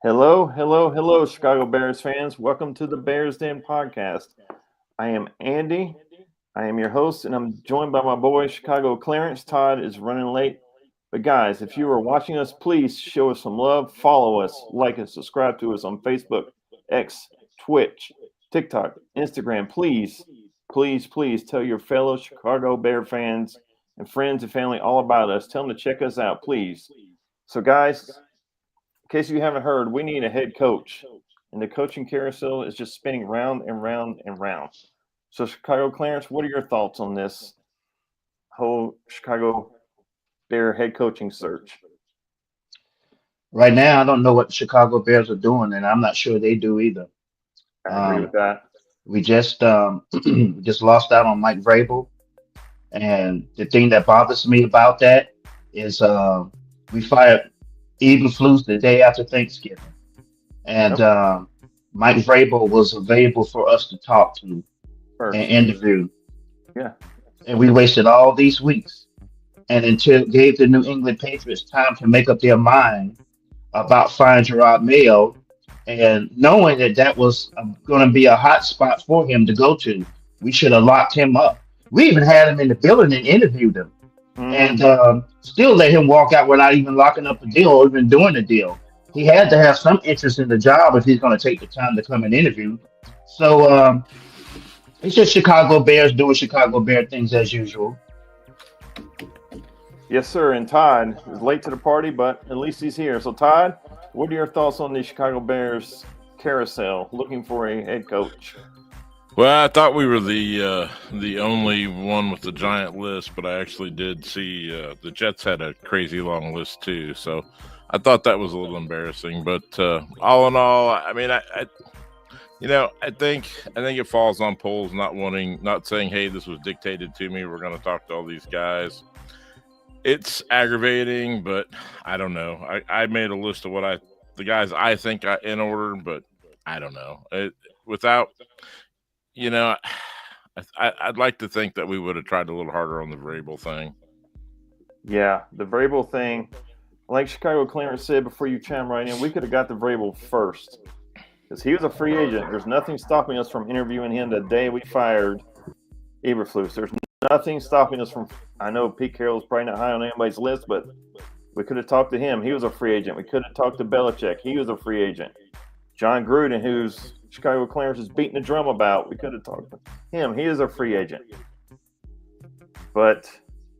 Hello, hello, hello, Chicago Bears fans. Welcome to the Bears Den podcast. I am Andy. I am your host, and I'm joined by my boy, Chicago Clarence. Todd is running late. But, guys, if you are watching us, please show us some love. Follow us, like us, subscribe to us on Facebook, X, Twitch, TikTok, Instagram. Please, please, please tell your fellow Chicago Bear fans and friends and family all about us. Tell them to check us out, please. So, guys, in case you haven't heard, we need a head coach. And the coaching carousel is just spinning round and round and round. So, Chicago Clarence, what are your thoughts on this whole Chicago Bear head coaching search? Right now, I don't know what the Chicago Bears are doing, and I'm not sure they do either. I agree with Um, that. we just we just lost out on Mike Vrabel, and the thing that bothers me about that is we fired Eberflus the day after Thanksgiving, and Yep. Mike Vrabel was available for us to talk to and First. interview, Yeah. and we wasted all these weeks, and until gave the New England Patriots time to make up their mind about firing Gerard Mayo, and knowing that that was going to be a hot spot for him to go to, we should have locked him up. We even had him in the building and interviewed him, Mm-hmm. and still let him walk out without even locking up a deal or even doing the deal. He had to have some interest in the job if he's going to take the time to come and interview. So it's just Chicago Bears doing Chicago Bear things as usual. Yes, sir. And Todd is late to the party, but at least he's here. So, Todd, what are your thoughts on the Chicago Bears carousel looking for a head coach? Well, I thought we were the only one with the giant list, but I actually did see the Jets had a crazy long list too. So I thought that was a little embarrassing. But all in all, I mean, I think it falls on polls not saying, hey, this was dictated to me. We're going to talk to all these guys. It's aggravating, but I don't know. I made a list of the guys I think in order, but I don't know. Without you know, I'd like to think that we would have tried a little harder on the Vrabel thing. Yeah, the Vrabel thing, like Chicago Clarence said before you chime right in, we could have got the Vrabel first because he was a free agent. There's nothing stopping us from interviewing him the day we fired Eberflus. There's nothing stopping us from. I know Pete Carroll's probably not high on anybody's list, but we could have talked to him. He was a free agent. We could have talked to Belichick. He was a free agent. John Gruden, who's Chicago Clarence is beating the drum about, we could have talked to him. He is a free agent. But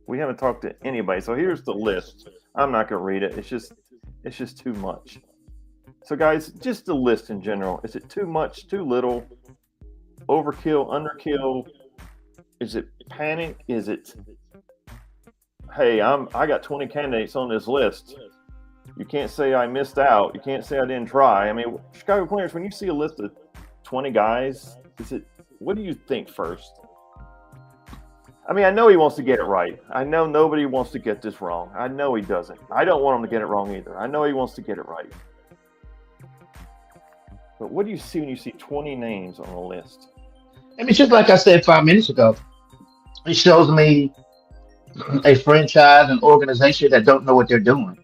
we haven't talked to anybody. So here's the list. I'm not going to read it. It's just too much. So guys, just the list in general. Is it too much, too little? Overkill, underkill? Is it panic? Is it hey, I got 20 candidates on this list. You can't say I missed out. You can't say I didn't try. I mean, Chicago Clarence, when you see a list of 20 guys, is it what do you think first? I mean, I know he wants to get it right. I know nobody wants to get this wrong. I know he doesn't. I don't want him to get it wrong either. I know he wants to get it right. But what do you see when you see 20 names on a list? I mean, just like I said 5 minutes ago, it shows me a franchise and organization that don't know what they're doing.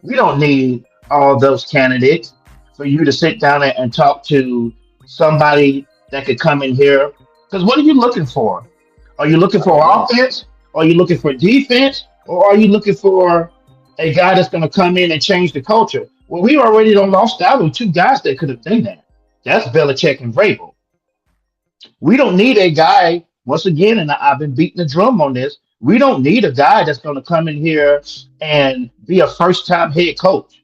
We don't need all those candidates for you to sit down and talk to somebody that could come in here. Because what are you looking for? Are you looking I don't for know. offense? Are you looking for defense? Or are you looking for a guy that's going to come in and change the culture? Well, we already don't lost out on two guys that could have done that. That's Belichick and Vrabel. We don't need a guy, once again, and I've been beating the drum on this. We don't need a guy that's going to come in here and be a first time head coach.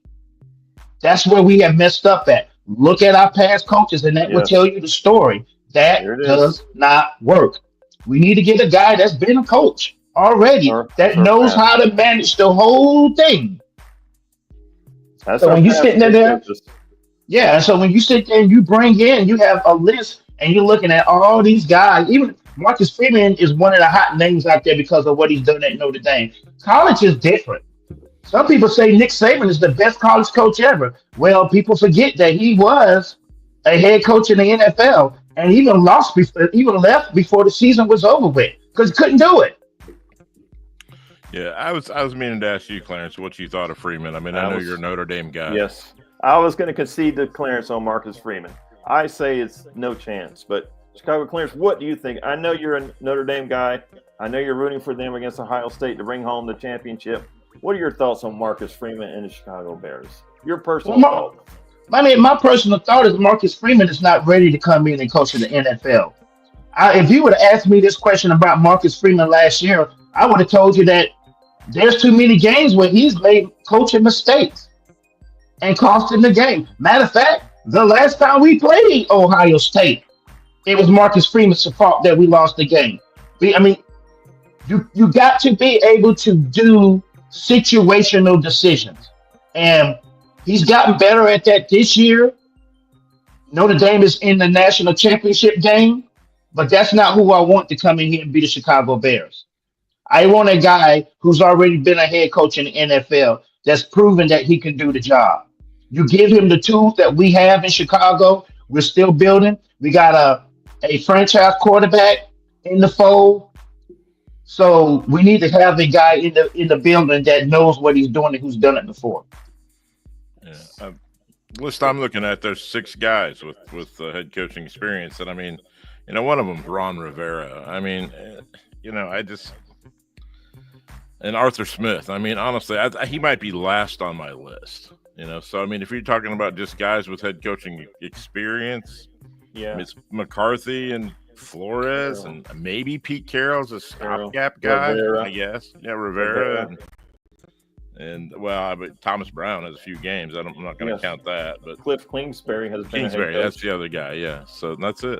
That's where we have messed up at. Look at our past coaches, and that will tell Yes, you the story. That here it is. does not work. We need to get a guy that's been a coach already, that That's our knows how past. to manage the whole thing. That's So our when you past sitting head there, coaches. yeah, and so when you sit there and you bring in, you have a list and you're looking at all these guys. Even Marcus Freeman is one of the hot names out there because of what he's done at Notre Dame. College is different. Some people say Nick Saban is the best college coach ever. Well, people forget that he was a head coach in the NFL and even left before the season was over with because he couldn't do it. Yeah, I was meaning to ask you, Clarence, what you thought of Freeman. I mean, I I know you're a was Notre Dame guy. yes. I was going to concede to Clarence on Marcus Freeman. I say it's no chance. But Chicago Clarence, what do you think? I know you're a Notre Dame guy. I know you're rooting for them against Ohio State to bring home the championship. What are your thoughts on Marcus Freeman and the Chicago Bears? Your personal thought. My personal thought is Marcus Freeman is not ready to come in and coach in the NFL. If you would have asked me this question about Marcus Freeman last year, I would have told you that there's too many games where he's made coaching mistakes and costing the game. Matter of fact, the last time we played Ohio State, it was Marcus Freeman's fault that we lost the game. I mean, you got to be able to do situational decisions. And he's gotten better at that this year. Notre Dame is in the national championship game, but that's not who I want to come in here and be the Chicago Bears. I want a guy who's already been a head coach in the NFL that's proven that he can do the job. You give him the tools that we have in Chicago. We're still building. We got a franchise quarterback in the fold. So we need to have a guy in the building that knows what he's doing and who's done it before. Yeah. List I'm looking at, there's 6 guys with head coaching experience. And I mean, one of them is Ron Rivera. I mean, and Arthur Smith. I mean, honestly, he might be last on my list. So I mean, if you're talking about just guys with head coaching experience, it's McCarthy and Flores and maybe Pete Carroll's a stopgap guy, Rivera. I guess. Yeah, Rivera. And but Thomas Brown has a few games. I'm not going to count that. But Cliff Kingsbury has been Kingsbury. That's the other guy. Yeah. So that's it.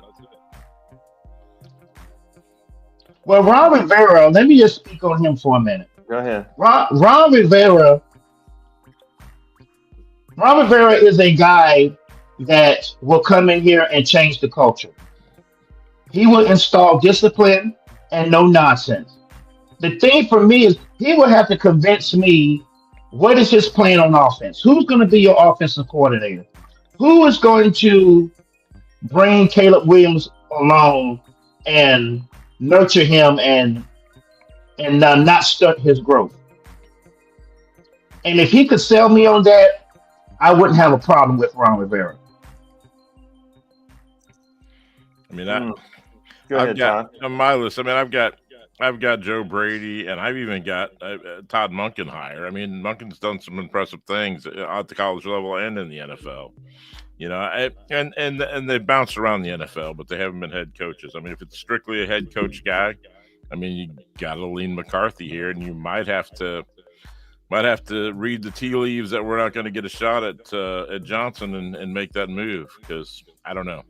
Well, Ron Rivera, let me just speak on him for a minute. Go ahead. Ron Rivera is a guy that will come in here and change the culture. He will install discipline and no nonsense. The thing for me is he will have to convince me what is his plan on offense. Who's going to be your offensive coordinator? Who is going to bring Caleb Williams along and nurture him and not stunt his growth? And if he could sell me on that, I wouldn't have a problem with Ron Rivera. I mean, I've got on my list. I mean, I've got Joe Brady, and I've even got Todd Monkenhire. I mean, Monken's done some impressive things at the college level and in the NFL. And they bounced around the NFL, but they haven't been head coaches. I mean, if it's strictly a head coach guy, I mean, you got to lean McCarthy here, and you might have to read the tea leaves that we're not going to get a shot at Johnson and make that move, because I don't know.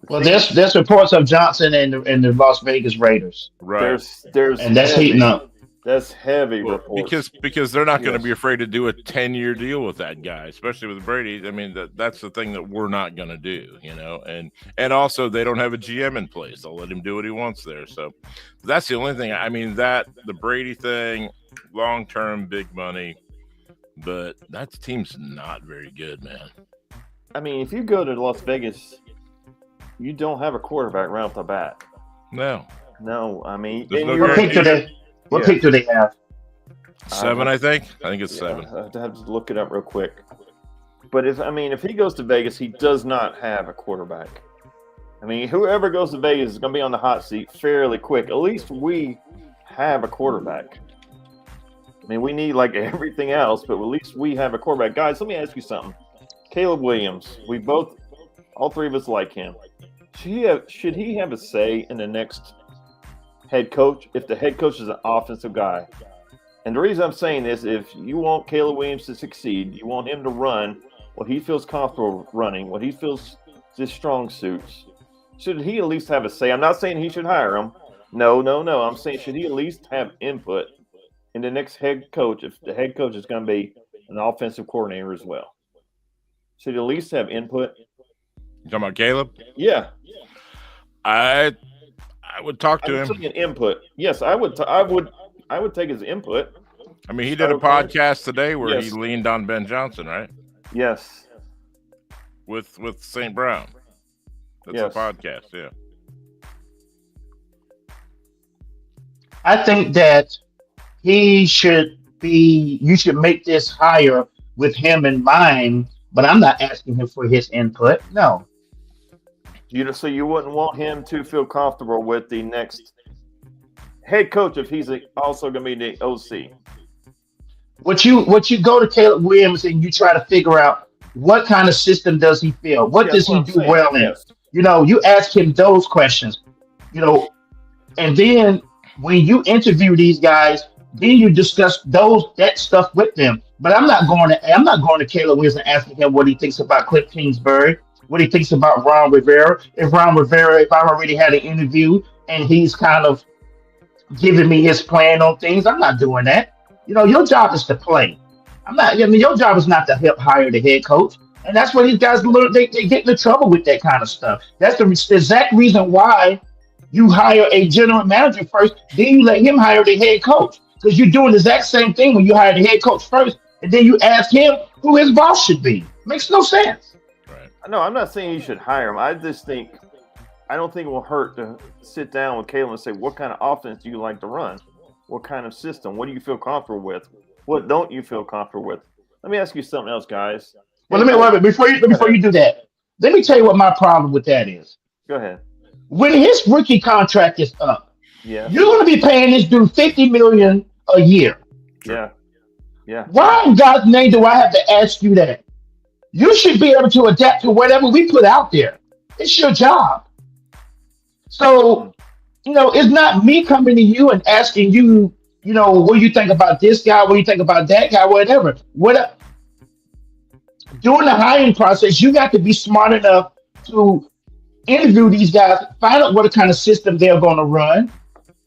Well, there's reports of Johnson and the Las Vegas Raiders. Right. There's and that's heating up. That's heavy reports. Because they're not going to be afraid to do a 10-year deal with that guy, especially with Brady. I mean, that's the thing that we're not going to do, and also they don't have a GM in place. They'll let him do what he wants there. So that's the only thing. I mean, the Brady thing, long-term, big money, but that team's not very good, man. I mean, if you go to Las Vegas, you don't have a quarterback right off the bat. No. I mean, what pick do they have? 7, I think. I think it's 7. I have to look it up real quick. But if he goes to Vegas, he does not have a quarterback. I mean, whoever goes to Vegas is going to be on the hot seat fairly quick. At least we have a quarterback. I mean, we need like everything else, but at least we have a quarterback. Guys, let me ask you something. Caleb Williams, all 3 of us like him. Should he have a say in the next head coach if the head coach is an offensive guy? And the reason I'm saying this, if you want Caleb Williams to succeed, you want him to run what he feels comfortable running, what he feels his strong suits, should he at least have a say? I'm not saying he should hire him. No. I'm saying should he at least have input in the next head coach if the head coach is going to be an offensive coordinator as well? Should he at least have input? You talking about Caleb? Yeah. I would talk to him. Input. Yes, I would take his input. I mean, he did a podcast today where he leaned on Ben Johnson, right? Yes. With St. Brown. That's a podcast, yeah. I think that you should make this hire with him in mind but I'm not asking him for his input. No. So you wouldn't want him to feel comfortable with the next head coach if he's also going to be the OC. What you go to Caleb Williams and you try to figure out what kind of system does he feel? What does he do well in? Yes. You ask him those questions. And then when you interview these guys, then you discuss that stuff with them. But I'm not going to Caleb Williams and asking him what he thinks about Cliff Kingsbury, what he thinks about Ron Rivera. If I already had an interview and he's kind of giving me his plan on things, I'm not doing that. Your job is to play. Your job is not to help hire the head coach. And that's what these guys learn. They get into trouble with that kind of stuff. That's the exact reason why you hire a general manager first, then you let him hire the head coach. Because you're doing the exact same thing when you hire the head coach first, and then you ask him who his boss should be. Makes no sense. Right. No, I'm not saying you should hire him. I don't think it will hurt to sit down with Caleb and say, what kind of offense do you like to run? What kind of system? What do you feel comfortable with? What don't you feel comfortable with? Let me ask you something else, guys. Well, before you do that, let me tell you what my problem with that is. Go ahead. When his rookie contract is up, yeah, you're going to be paying this dude $50 million a year. Yeah. Why in God's name do I have to ask you that? You should be able to adapt to whatever we put out there. It's your job. So, it's not me coming to you and asking you, what do you think about this guy? What do you think about that guy? Whatever. During the hiring process, you got to be smart enough to interview these guys, find out what kind of system they're going to run,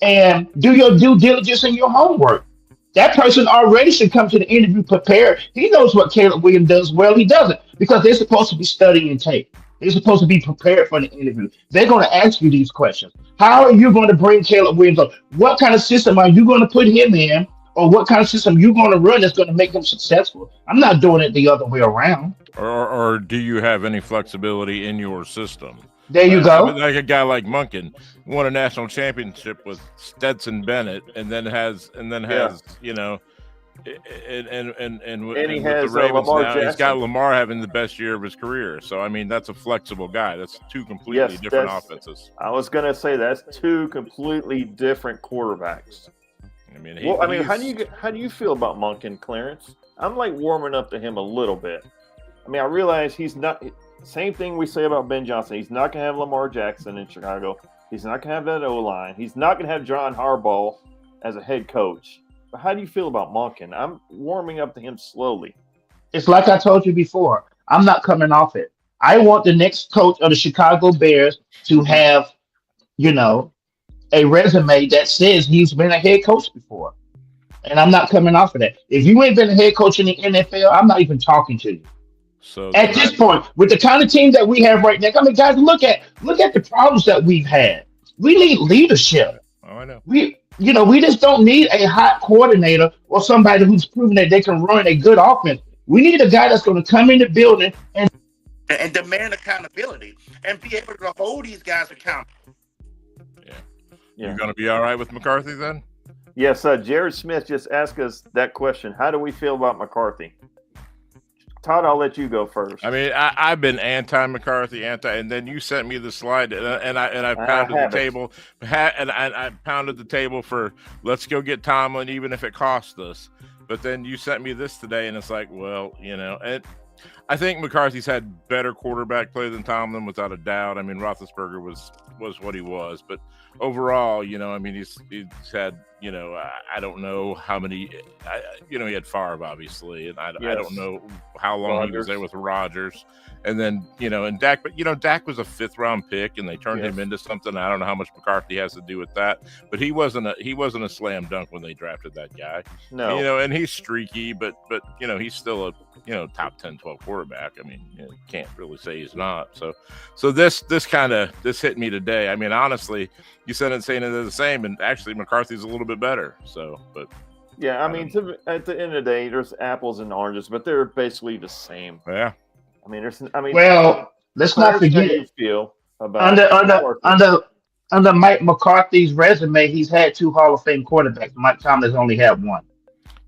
and do your due diligence and your homework. That person already should come to the interview prepared. He knows what Caleb Williams does well. He doesn't, because they're supposed to be studying tape. They're supposed to be prepared for the interview. They're going to ask you these questions. How are you going to bring Caleb Williams up? What kind of system are you going to put him in? Or what kind of system you're going to run that's going to make him successful? I'm not doing it the other way around. Or do you have any flexibility in your system? There you go. Like a guy like Monken won a national championship with Stetson Bennett, and then has and he has the Ravens Lamar now. Jackson. He's got Lamar having the best year of his career. So that's a flexible guy. That's two completely different offenses. I was going to say that's two completely different quarterbacks. How do you feel about Monken, Clarence? I'm like warming up to him a little bit. I realize he's not. Same thing we say about Ben Johnson. He's not going to have Lamar Jackson in Chicago. He's not going to have that O-line. He's not going to have John Harbaugh as a head coach. But how do you feel about Monken? I'm warming up to him slowly. It's like I told you before. I'm not coming off it. I want the next coach of the Chicago Bears to have, a resume that says he's been a head coach before. And I'm not coming off of that. If you ain't been a head coach in the NFL, I'm not even talking to you. So at this point, with the kind of team that we have right now, guys, look at the problems that we've had. We need leadership. Oh, I know. We just don't need a hot coordinator or somebody who's proven that they can run a good offense. We need a guy that's going to come in the building and demand accountability and be able to hold these guys accountable. Yeah. You're going to be all right with McCarthy then? Yes, Jared Smith just asked us that question. How do we feel about McCarthy? Todd, I'll let you go first. I've been anti-McCarthy, and then you sent me the slide, and I pounded the table, and I pounded the table for let's go get Tomlin, even if it costs us. But then you sent me this today, and it's like, well, I think McCarthy's had better quarterback play than Tomlin, without a doubt. Roethlisberger was what he was, but overall, he's had, I don't know how many, he had Favre, obviously, and I don't know how long he was there with Rodgers, and then, and Dak, but, Dak was a 5th round pick, and they turned him into something. I don't know how much McCarthy has to do with that, but he wasn't a slam dunk when they drafted that guy. No. And he's streaky, but he's still a, top 10, 12 quarterback. Can't really say he's not. So this hit me today. Honestly, you said it saying they're the same, and actually McCarthy's a little bit better. So, but yeah, at the end of the day, there's apples and oranges, but they're basically the same. Yeah. Well, let's not forget. How you feel about under Mike McCarthy's resume, he's had 2 Hall of Fame quarterbacks. Mike Tomlin's only had 1.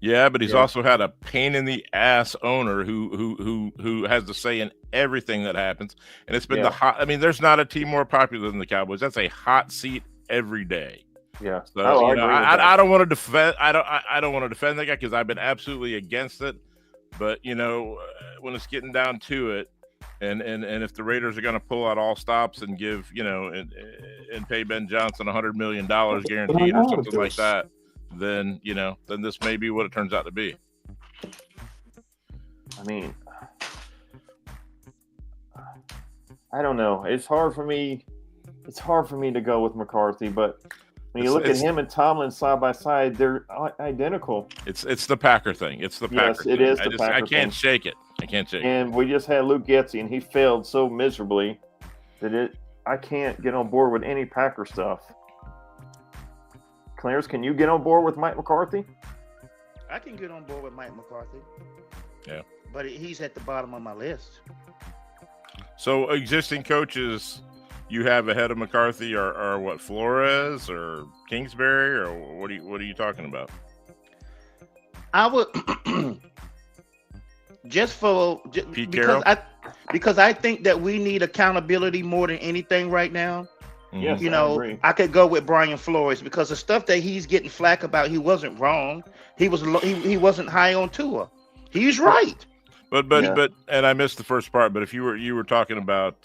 Yeah, but he's Yeah. also had a pain in the ass owner who has to say in everything that happens, and it's been Yeah. the hot. I mean, there's not a team more popular than the Cowboys. That's a hot seat every day. Yeah. So I you agree know, with that. I don't want to defend. I don't want to defend the guy because I've been absolutely against it. But you know, when it's getting down to it, and if the Raiders are going to pull out all stops and give and pay Ben Johnson $100 million guaranteed or something like that, then then this may be what it turns out to be. I mean, I don't know. It's hard for me. It's hard for me to go with McCarthy, but when you look at him and Tomlin side by side, they're identical. It's the Packer thing. It's the Packer Yes, thing. it is the I Packer can't thing. shake it. I can't shake it. And we just had Luke Getsy, and he failed so miserably that I can't get on board with any Packer stuff. Clarence, can you get on board with Mike McCarthy? I can get on board with Mike McCarthy. Yeah. But he's at the bottom of my list. So existing coaches you have ahead of McCarthy are what, Flores or Kingsbury, or what are you talking about? I would Pete Carroll? because I think that we need accountability more than anything right now. Mhm. Yes. You I know, agree. I could go with Brian Flores because the stuff that he's getting flack about, he wasn't wrong. He wasn't high on Tua. He's right. But and I missed the first part. But if you were talking about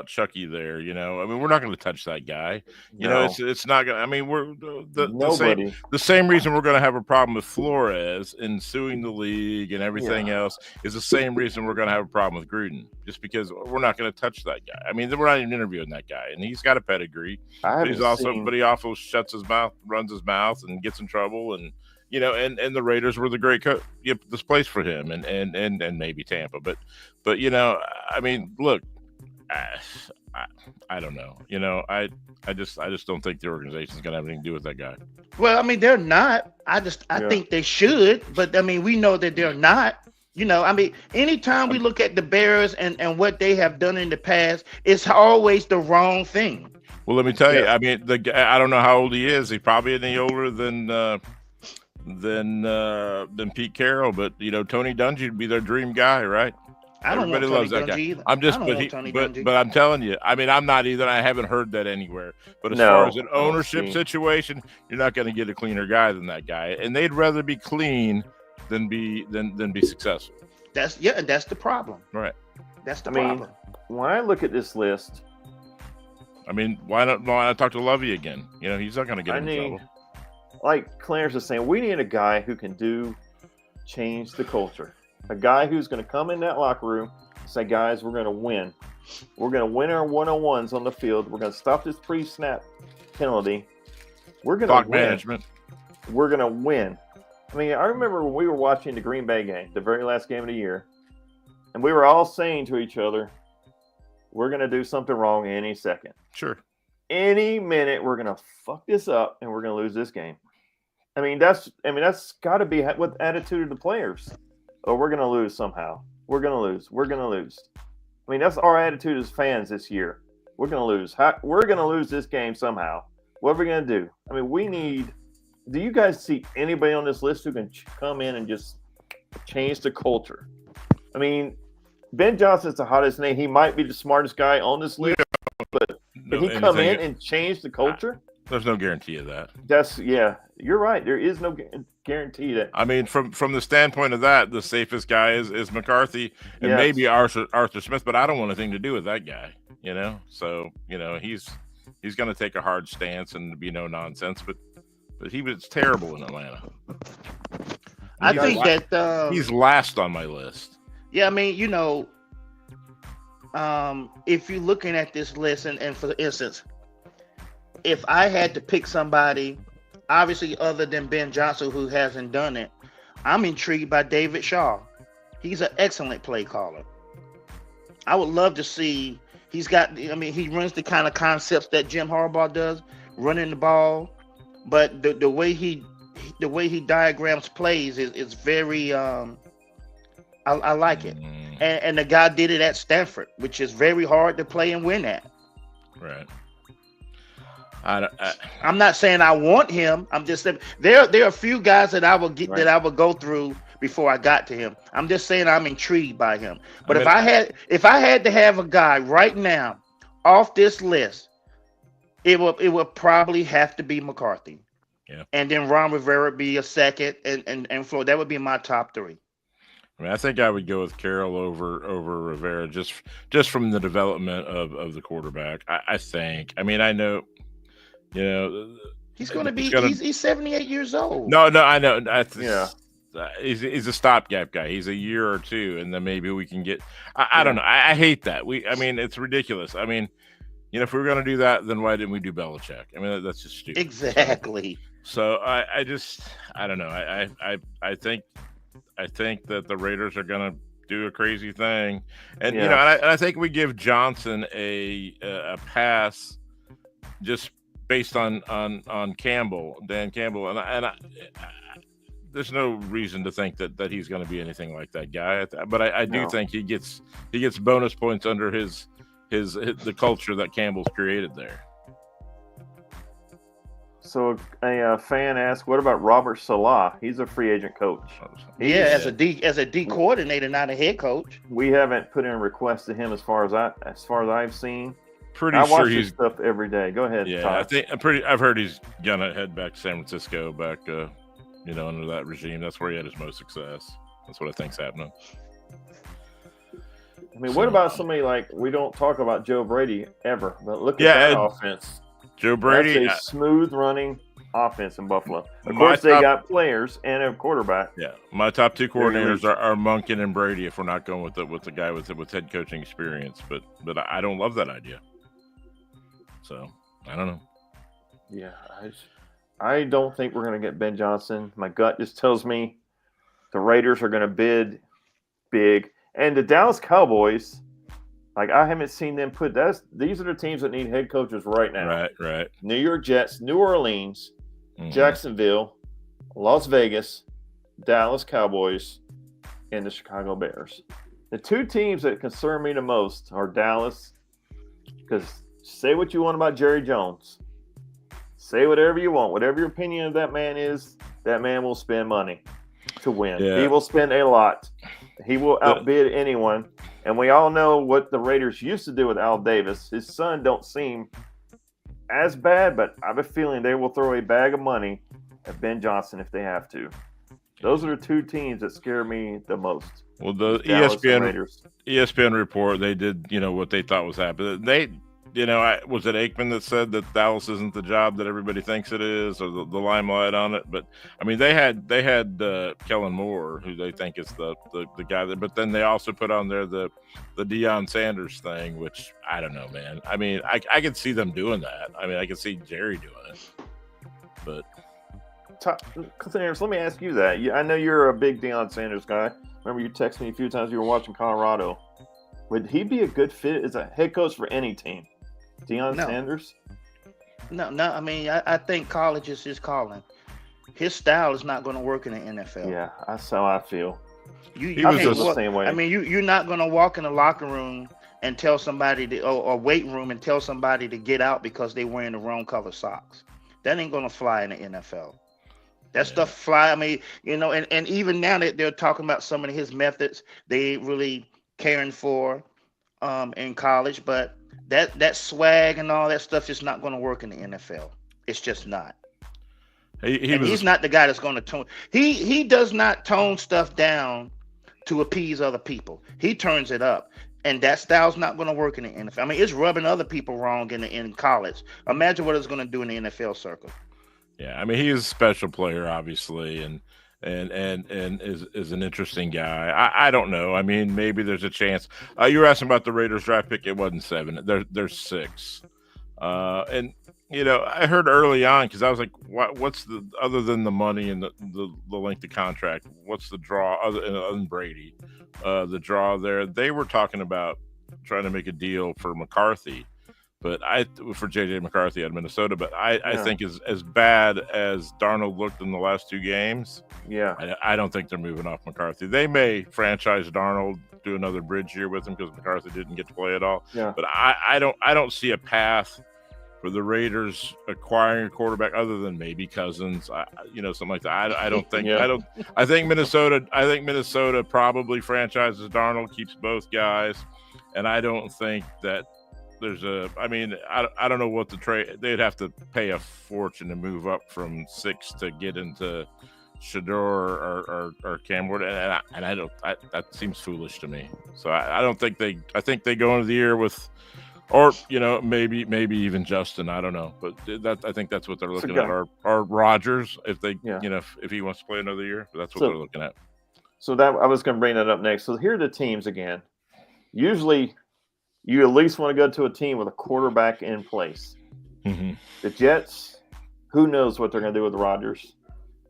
Chucky there, I mean, we're not going to touch that guy. It's not going to. I mean, we're the same reason we're going to have a problem with Flores in suing the league and everything else is the same reason we're going to have a problem with Gruden, just because we're not going to touch that guy. I mean, we're not even interviewing that guy, and he's got a pedigree. But he also shuts his mouth, runs his mouth, and gets in trouble, and and the Raiders were the great this place for him, and maybe Tampa, but I mean, look, I don't know, I just don't think the organization's gonna have anything to do with that guy. Well, I mean, they're not. I think they should, but I mean, we know that they're not. I mean, anytime we look at the Bears and what they have done in the past, it's always the wrong thing. Well, let me tell you, I mean, I don't know how old he is. He's probably any older than Pete Carroll, but Tony Dungy would be their dream guy, right? Everybody loves that guy. Either. But I'm telling you, I mean, I'm not either. I haven't heard that anywhere. But as far as an ownership situation, you're not going to get a cleaner guy than that guy, and they'd rather be clean than be successful. That's the problem. Right. That's the problem. When I look at this list, I mean, why not talk to Lovey again? He's not going to get in trouble. Like Clarence is saying, we need a guy who can change the culture. A guy who's going to come in that locker room and say, guys, we're going to win. We're going to win our one-on-ones on the field. We're going to stop this pre-snap penalty. We're going to win. Management. We're going to win. I mean, I remember when we were watching the Green Bay game, the very last game of the year, and we were all saying to each other, we're going to do something wrong any second. Sure. Any minute, we're going to fuck this up, and we're going to lose this game. I mean, that's got to be what the attitude of the players. Oh, we're going to lose somehow. We're going to lose. We're going to lose. I mean, that's our attitude as fans this year. We're going to lose. We're going to lose this game somehow. What are we going to do? I mean, do you guys see anybody on this list who can come in and just change the culture? I mean, Ben Johnson's the hottest name. He might be the smartest guy on this list, but can he come in and change the culture? There's no guarantee of that. You're right. There is no guarantee that. I mean, from the standpoint of that, the safest guy is McCarthy and maybe Arthur Smith, but I don't want anything to do with that guy. So he's going to take a hard stance and be no nonsense, but he was terrible in Atlanta. I think that he's last on my list. Yeah, I mean, if you're looking at this list, and for instance, if I had to pick somebody, obviously other than Ben Johnson, who hasn't done it, I'm intrigued by David Shaw. He's an excellent play caller. I would love to see. He runs the kind of concepts that Jim Harbaugh does, running the ball, but the way he diagrams plays is very. I like it, and the guy did it at Stanford, which is very hard to play and win at. Right. I'm not saying I want him. I'm just saying there are a few guys that I would get that I would go through before I got to him. I'm just saying I'm intrigued by him. But if I had to have a guy right now off this list, it would probably have to be McCarthy. Yeah. And then Ron Rivera would be a second, and Flo. That would be my top three. I mean, I think I would go with Carroll over Rivera just from the development of the quarterback. I think. I mean, I know, he's going to be. He's 78 years old. No, I know. Yeah. He's a stopgap guy. He's a year or two, and then maybe we can get. I don't know. I hate that. I mean, it's ridiculous. I mean, if we were going to do that, then why didn't we do Belichick? I mean, that's just stupid. Exactly. So I don't know. I think that the Raiders are going to do a crazy thing, and and I think we give Johnson a pass just based on Campbell, Dan Campbell, and I there's no reason to think that he's going to be anything like that guy. But I do think he gets bonus points under the culture that Campbell's created there. So a fan asked, "What about Robert Salah? He's a free agent coach." As a D coordinator, not a head coach. We haven't put in a request to him as far as I've seen. I watch his stuff every day. Go ahead. Yeah, Todd. I've heard he's gonna head back to San Francisco, back under that regime. That's where he had his most success. That's what I think's happening. I mean, what about somebody like, we don't talk about Joe Brady ever, but look at that offense. Joe Brady, that's a smooth running offense in Buffalo. Of course, they got players and a quarterback. Yeah, my top two coordinators are Monken and Brady. If we're not going with the guy with head coaching experience, but I don't love that idea. So I don't know. Yeah, I don't think we're going to get Ben Johnson. My gut just tells me the Raiders are going to bid big, and the Dallas Cowboys. Like, I haven't seen them put that. These are the teams that need head coaches right now. Right. New York Jets, New Orleans, Jacksonville, Las Vegas, Dallas Cowboys, and the Chicago Bears. The two teams that concern me the most are Dallas, because say what you want about Jerry Jones. Say whatever you want. Whatever your opinion of that man is, that man will spend money to win. Yeah. He will spend a lot. He will outbid anyone. And we all know what the Raiders used to do with Al Davis. His son don't seem as bad, but I have a feeling they will throw a bag of money at Ben Johnson if they have to. Those are the two teams that scare me the most. Well, the ESPN report, they did, what they thought was happening. Was it Aikman that said that Dallas isn't the job that everybody thinks it is, or the limelight on it? But I mean, they had Kellen Moore, who they think is the guy that. But then they also put on there the Deion Sanders thing, which I don't know, man. I mean, I could see them doing that. I mean, I could see Jerry doing it. But Clarence, let me ask you that. I know you're a big Deion Sanders guy. Remember, you texted me a few times you were watching Colorado. Would he be a good fit as a head coach for any team? Deion Sanders? No. I mean, I think college is his calling. His style is not going to work in the NFL. Yeah, that's how I feel. He was the same way. I mean, you're not going to walk in the locker room and tell somebody or wait room and tell somebody to get out because they're wearing the wrong color socks. That ain't going to fly in the NFL. That stuff fly. I mean, and even now that they're talking about some of his methods, they ain't really caring for in college, but that swag and all that stuff is not going to work in the NFL. It's just not. He's not the guy that's going to tone. He does not tone stuff down to appease other people. He turns it up, and that style's not going to work in the NFL. I mean, it's rubbing other people wrong in college. Imagine what it's going to do in the NFL circle. Yeah, I mean, he is a special player, obviously, and is an interesting guy. I don't know. I mean, maybe there's a chance. You were asking about the Raiders draft pick. It wasn't 7. There's 6. And I heard early on, because I was like, what's the, other than the money and the length of contract, what's the draw other than Brady? The draw there. They were talking about trying to make a deal for McCarthy. But for JJ McCarthy out of Minnesota, but I think as bad as Darnold looked in the last 2 games, I don't think they're moving off McCarthy. They may franchise Darnold, do another bridge year with him because McCarthy didn't get to play at all. Yeah. But I don't see a path for the Raiders acquiring a quarterback other than maybe Cousins, something like that. I don't think. Yeah. I think Minnesota probably franchises Darnold, keeps both guys, and I don't think that there's I don't know what the trade. They'd have to pay a fortune to move up from 6 to get into Shador or Cam Ward, and I don't. That seems foolish to me. So I don't think they. I think they go into the year with. Or maybe even Justin, I don't know, but I think that's what they're looking at. Or Rodgers, if they if he wants to play another year, that's what they're looking at. So that I was going to bring that up next. So here are the teams again. Usually, you at least want to go to a team with a quarterback in place. Mm-hmm. The Jets, who knows what they're going to do with Rodgers?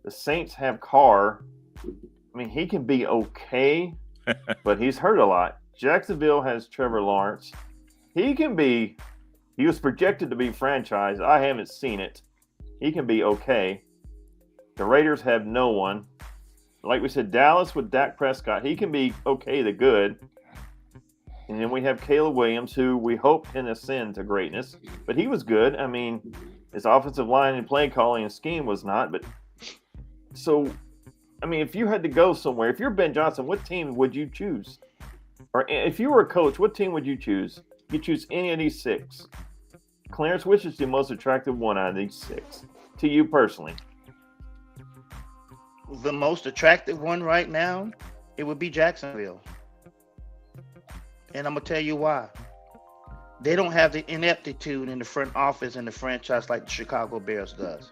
The Saints have Carr. I mean, he can be okay, but he's hurt a lot. Jacksonville has Trevor Lawrence. He was projected to be franchised. I haven't seen it. He can be okay. The Raiders have no one. Like we said, Dallas with Dak Prescott, he can be okay to good. And then we have Caleb Williams, who we hope can ascend to greatness. But he was good. I mean, his offensive line and play calling and scheme was not. But so, I mean, if you had to go somewhere, if you're Ben Johnson, what team would you choose? Or if you were a coach, what team would you choose? You choose any of these 6. Clarence, which is the most attractive one out of these 6 to you personally? The most attractive one right now, it would be Jacksonville. And I'm going to tell you why. They don't have the ineptitude in the front office and the franchise like the Chicago Bears does.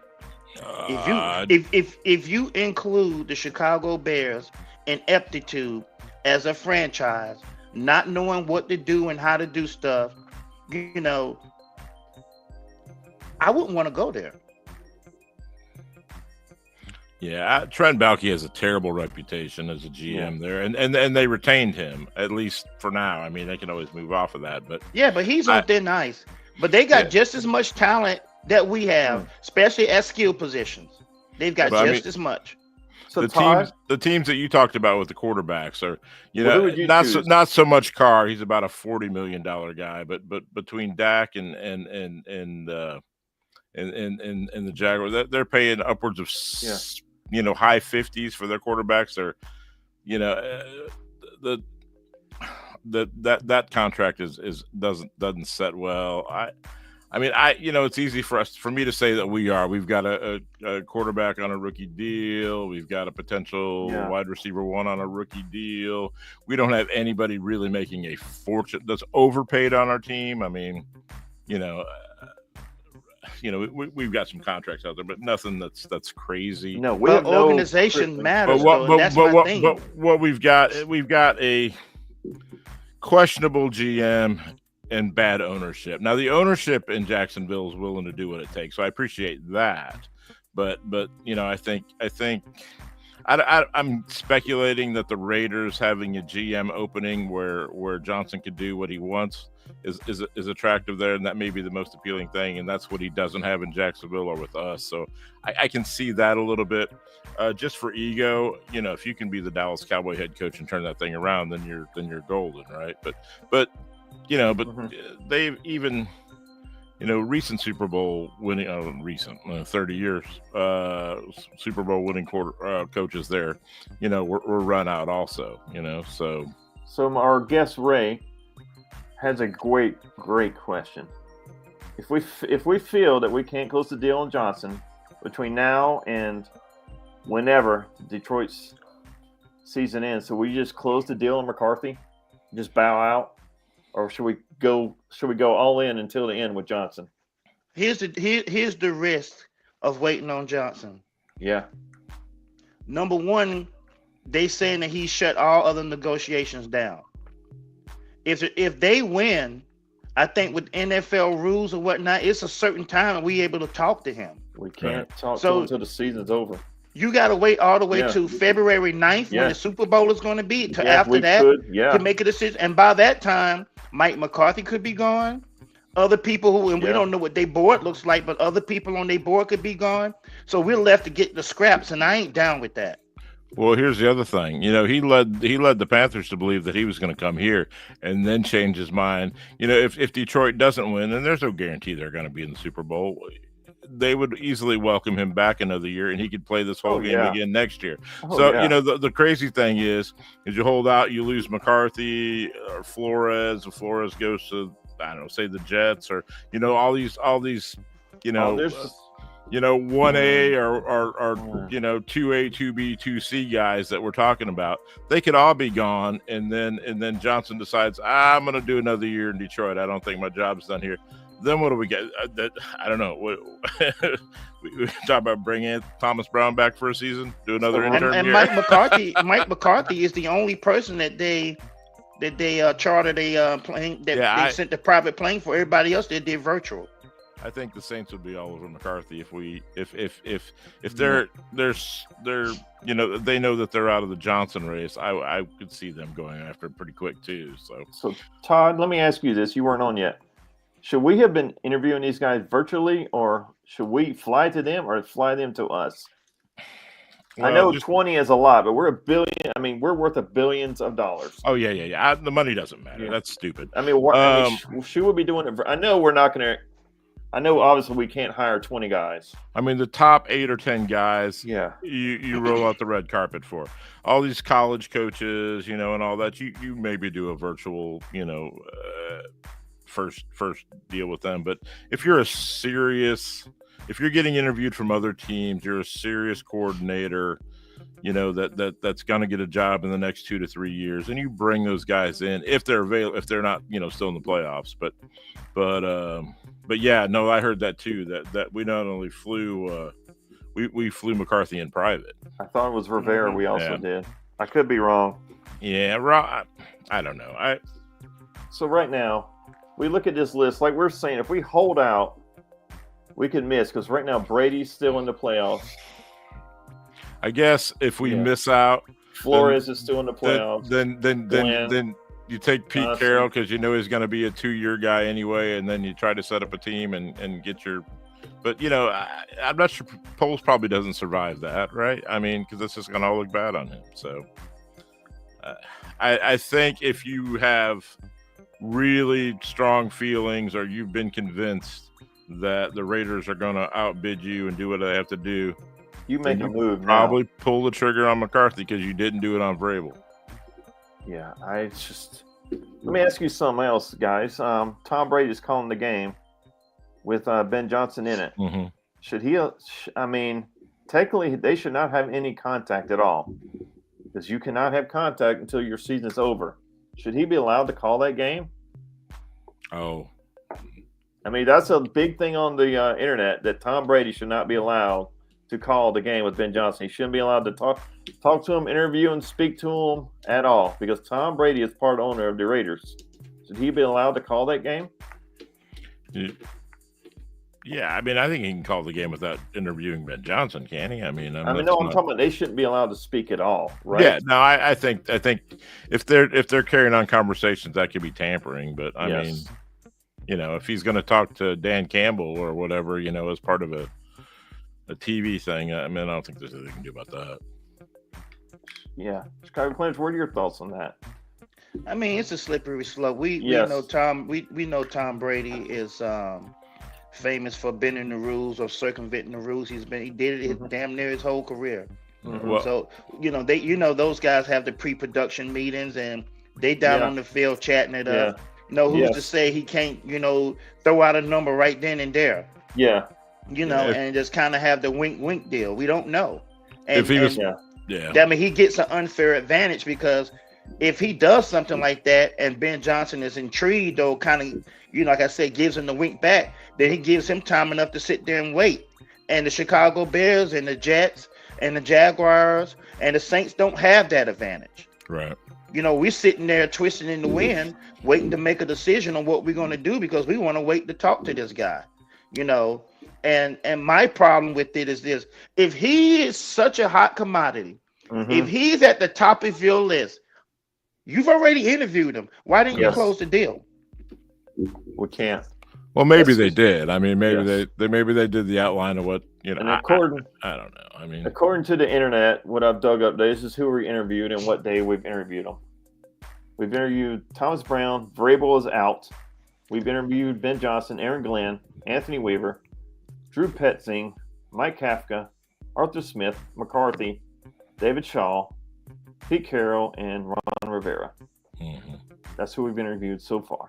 If you include the Chicago Bears ineptitude as a franchise, not knowing what to do and how to do stuff, I wouldn't want to go there. Yeah, Trent Baalke has a terrible reputation as a GM there, and they retained him, at least for now. I mean, they can always move off of that, but he's on thin ice. But they got just as much talent that we have, especially at skill positions. They've got as much. So the teams that you talked about with the quarterbacks are, not so much Carr. He's about a $40 million guy, but between Dak and the Jaguars, they're paying upwards of high 50s for their quarterbacks. They're that contract doesn't set well. I mean, it's easy for me to say that we've got a quarterback on a rookie deal. We've got a potential wide receiver 1 on a rookie deal. We don't have anybody really making a fortune that's overpaid on our team. I mean, we've got some contracts out there, but nothing that's crazy. No, organization matters. But what we've got a questionable GM and bad ownership. Now, the ownership in Jacksonville is willing to do what it takes, so I appreciate that. But I think I'm speculating that the Raiders having a GM opening where Johnson could do what he wants is attractive there, and that may be the most appealing thing, and that's what he doesn't have in Jacksonville or with us. So I can see that a little bit. Just for ego, if you can be the Dallas Cowboy head coach and turn that thing around, then you're golden, right? But they've even, recent Super Bowl winning, 30 years, Super Bowl winning coaches there, were run out also, so. So our guest Ray has a great question. If we feel that we can't close the deal on Johnson between now and whenever Detroit's season ends, so we just close the deal on McCarthy, just bow out? Or should we go all in until the end with Johnson? Here's the risk of waiting on Johnson. Yeah. Number one, they saying that he shut all other negotiations down. If they win, I think with NFL rules or whatnot, it's a certain time we able to talk to him. We can't talk to him until the season's over. You got to wait all the way to February 9th when the Super Bowl is going to be to after that to make a decision. And by that time, Mike McCarthy could be gone. Other people we don't know what their board looks like, but other people on their board could be gone. So we're left to get the scraps, and I ain't down with that. Well, here's the other thing. He led the Panthers to believe that he was going to come here, and then change his mind. If Detroit doesn't win, and there's no guarantee they're going to be in the Super Bowl, they would easily welcome him back another year, and he could play this whole game again next year. The crazy thing is you hold out, you lose McCarthy or Flores. If Flores goes to, I don't know, say the Jets, or all these 1A or 2A, 2B, 2C guys that we're talking about, they could all be gone, and then Johnson decides, I'm going to do another year in Detroit. I don't think my job's done here. Then what do we get? I don't know. We talk about bringing Thomas Brown back for a season, do another intern and year. Mike McCarthy is the only person that they chartered a plane that they sent the private plane for. Everybody else they did virtual. I think the Saints would be all over McCarthy if they're they know that they're out of the Johnson race. I could see them going after it pretty quick too. So Todd, let me ask you this: you weren't on yet. Should we have been interviewing these guys virtually, or should we fly to them, or fly them to us? I know 20 is a lot, but we're $1 billion. I mean, we're worth billions of dollars. Oh yeah. The money doesn't matter. Yeah. That's stupid. I mean, should we be doing it? I know we're not going to. I know obviously we can't hire 20 guys. I mean, the top 8 or 10 guys. Yeah. You roll out the red carpet for all these college coaches, and all that. You maybe do a virtual, first deal with them. But if you're if you're getting interviewed from other teams, you're a serious coordinator, that's going to get a job in the next 2 to 3 years, and you bring those guys in if they're available, if they're not, still in the playoffs. But yeah, no, I heard that too. That we not only flew, we flew McCarthy in private. I thought it was Rivera. We also did. I could be wrong. Yeah, I don't know. So right now, we look at this list, like we're saying, if we hold out, we could miss, because right now Brady's still in the playoffs. I guess if we miss out, Flores is still in the playoffs. Then you take Pete Carroll, because he's going to be a 2-year guy anyway, and then you try to set up a team and get your. But I'm not sure. Poles probably doesn't survive that, right? I mean, because it's just going to all look bad on him. So I think if you have really strong feelings, or you've been convinced that the Raiders are going to outbid you and do what they have to do, you make a move. Probably pull the trigger on McCarthy, because you didn't do it on Vrabel. Yeah, let me ask you something else, guys. Tom Brady is calling the game with Ben Johnson in it. Mm-hmm. Should he? I mean, technically, they should not have any contact at all, because you cannot have contact until your season's over. Should he be allowed to call that game? Oh, I mean, that's a big thing on the internet, that Tom Brady should not be allowed to call the game with Ben Johnson. He shouldn't be allowed to talk to him, interview and speak to him at all, because Tom Brady is part owner of the Raiders. Should he be allowed to call that game? Yeah, I mean, I think he can call the game without interviewing Ben Johnson, can he? I mean, I'm talking about they shouldn't be allowed to speak at all, right? Yeah, no, I think if they're carrying on conversations, that could be tampering. But I mean, if he's going to talk to Dan Campbell or whatever, as part of a TV thing, I mean, I don't think there's anything they can do about that. Yeah, Chicago Clarence, what are your thoughts on that? I mean, it's a slippery slope. We know Tom. We know Tom Brady is famous for bending the rules or circumventing the rules. He did it damn near his whole career. Mm-hmm. Well, So those guys have the pre-production meetings, and they down on the field chatting it up. Who's to say he can't throw out a number right then and there? Yeah. And just kind of have the wink deal. We don't know. And, if he was, I mean, he gets an unfair advantage, because if he does something like that and Ben Johnson is intrigued, or kind of, like I said, gives him the wink back, then he gives him time enough to sit there and wait. And the Chicago Bears and the Jets and the Jaguars and the Saints don't have that advantage. Right. We're sitting there twisting in the wind, waiting to make a decision on what we're going to do, because we want to wait to talk to this guy, And my problem with it is this: if he is such a hot commodity, if he's at the top of your list, you've already interviewed him. Why didn't you close the deal? We can't. Well, maybe That's they just- did. I mean, maybe Yes. maybe they did the outline of what And according I don't know. I mean, according to the internet, what I've dug up, this is who we interviewed and what day we've interviewed them. We've interviewed Thomas Brown. Vrabel is out. We've interviewed Ben Johnson, Aaron Glenn, Anthony Weaver, Drew Petzing, Mike Kafka, Arthur Smith, McCarthy, David Shaw, Pete Carroll, and Ron Rivera. mhm. That's who we've interviewed so far.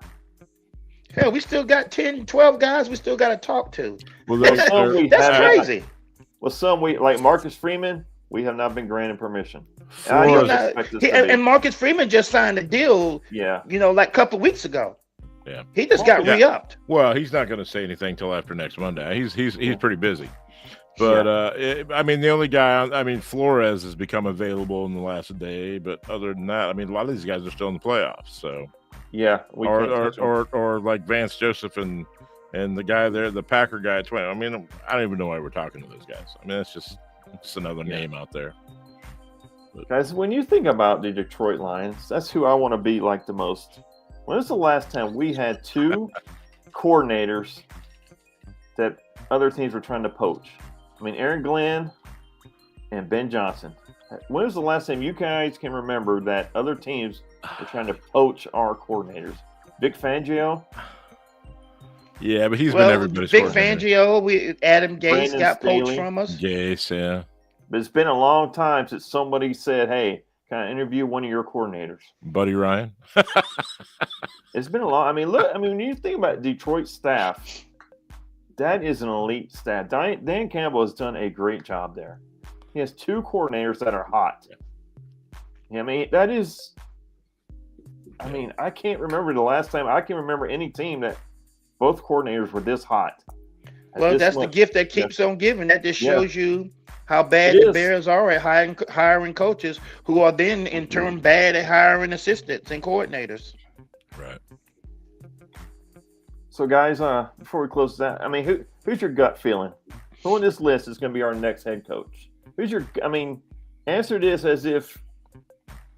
Hell, we still got 10, 12 guys we still got to talk to. Well, That's crazy. Well, some we like Marcus Freeman. We have not been granted permission. Flores- You're don't not- expect us He- to be. and Marcus Freeman just signed a deal, Yeah, like a couple weeks ago. Yeah. He just got Yeah. re-upped. Well, he's not going to say anything till after next Monday. He's pretty busy. But I mean, the only guy, I mean, Flores has become available in the last day. But other than that, I mean, a lot of these guys are still in the playoffs. So, yeah. We can't touch them. or like Vance Joseph and the guy there, the Packer guy at 20. I mean, I don't even know why we're talking to those guys. I mean, it's just another name out there. Guys, when you think about the Detroit Lions, that's who I want to be like the most. When was the last time we had two coordinators that other teams were trying to poach? I mean, Aaron Glenn and Ben Johnson. When was the last time you guys can remember that other teams were trying to poach our coordinators? Vic Fangio? Yeah, but he's Well, been everybody's Vic coordinator. Fangio, Adam Gase Brandon got poached Staley. from us. Gase, yeah. But it's been a long time since somebody said, hey, can I interview one of your coordinators? Buddy Ryan. It's been a long. I mean, look. I mean, when you think about Detroit staff, that is an elite staff. Dan Campbell has done a great job there. He has two coordinators that are hot. I mean, that is. I mean, I can't remember the last time I can remember any team that both coordinators were this hot. Well, This that's the much. gift that keeps on giving. That just Yeah. shows you how bad It the is. Bears are at hiring coaches, who are then in turn bad at hiring assistants and coordinators. Right. So, guys, before we close that, I mean, who's your gut feeling? Who on this list is going to be our next head coach? Answer this as if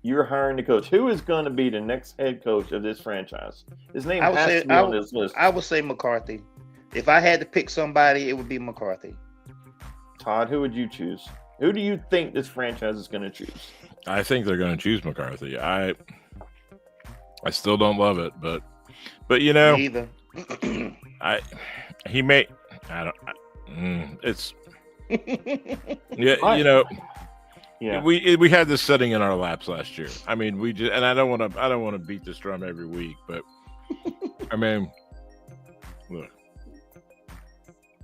you're hiring the coach. Who is going to be the next head coach of this franchise? His name I would has say- to be on this list. I would say McCarthy. If I had to pick somebody, it would be McCarthy. Todd, who would you choose? Who do you think this franchise is going to choose? I think they're going to choose McCarthy. I still don't love it, but you know, Me either. it's yeah, Right. you know, Yeah. we had this sitting in our laps last year. I mean, we just, and I don't want to beat this drum every week, but I mean, look,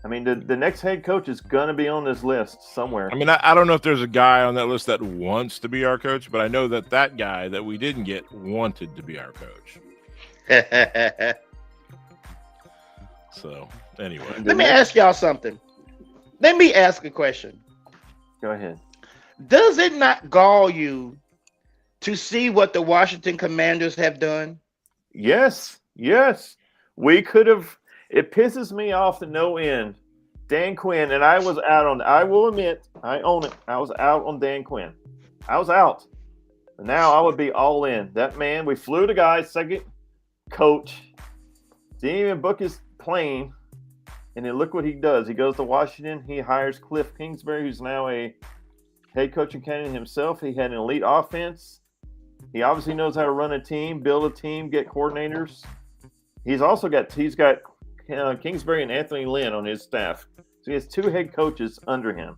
I mean, the next head coach is going to be on this list somewhere. I mean, I don't know if there's a guy on that list that wants to be our coach, but I know that guy that we didn't get wanted to be our coach. So anyway, Let me ask y'all something. Let me ask a question. Go ahead. Does it not gall you to see what the Washington Commanders have done? Yes. We could have. It pisses me off to no end. Dan Quinn, and I was out on. I will admit, I own it. I was out on Dan Quinn. I was out. And now I would be all in. That man, we flew the guy, second coach. Didn't even book his plane. And then look what he does. He goes to Washington. He hires Cliff Kingsbury, who's now a head coaching candidate himself. He had an elite offense. He obviously knows how to run a team, build a team, get coordinators. He's got Kingsbury and Anthony Lynn on his staff. So he has two head coaches under him.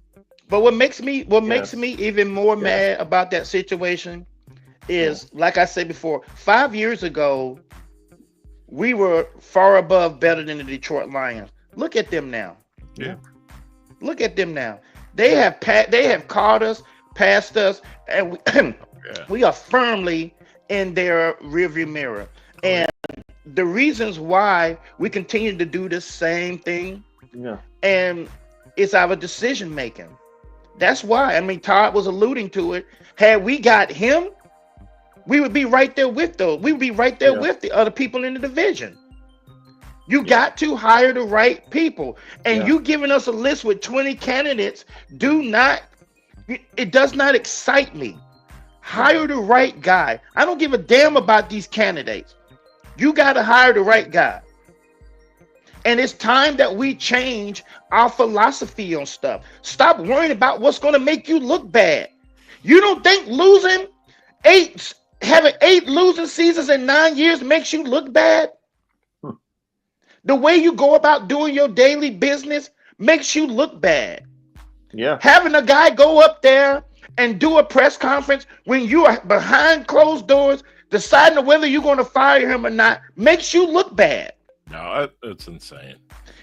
But what makes me Yes. even more mad about that situation is, like I said before, 5 years ago, we were far above better than the Detroit Lions. Look at them now. Yeah. Look at them now. They have caught us, passed us, and we are firmly in their rearview mirror. And the reasons why we continue to do the same thing, Yeah. and it's our decision making. That's why. I mean, Todd was alluding to it. Had we got him, we would be right there with those. We would be right there Yeah. with the other people in the division. You got to hire the right people. And Yeah. you giving us a list with 20 candidates it does not excite me. Hire the right guy. I don't give a damn about these candidates. You got to hire the right guy. And it's time that we change our philosophy on stuff. Stop worrying about what's going to make you look bad. You don't think having 8 losing seasons in 9 years makes you look bad? The way you go about doing your daily business makes you look bad. Yeah. Having a guy go up there and do a press conference when you are behind closed doors, deciding whether you're going to fire him or not, makes you look bad. No, it's insane.